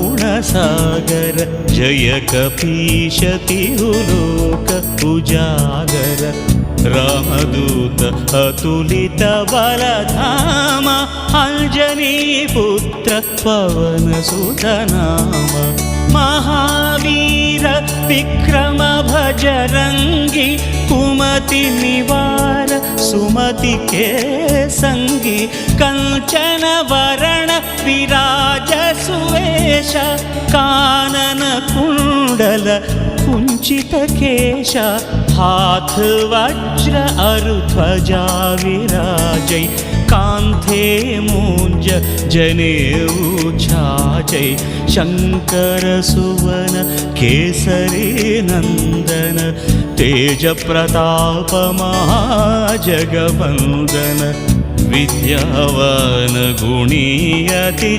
ज्ञानगुणसागर जय कपीश तिरुलोक उजागर रामदूत अतुलित बलधाम अंजनीपुत्र पवनसुत नाम महावीर विक्रम भजरंगी कुमति निवार सुमति के संगी कंचन वरण विराज सुवेश कानन कुंडल कुंचित केश हाथ वज्र अरुध्वजा विराजै कांथे मूंज जनेऊ छाजै शंकर सुवन केसरी नंदन तेज प्रताप महाजगवंदन विद्यावान गुणी अति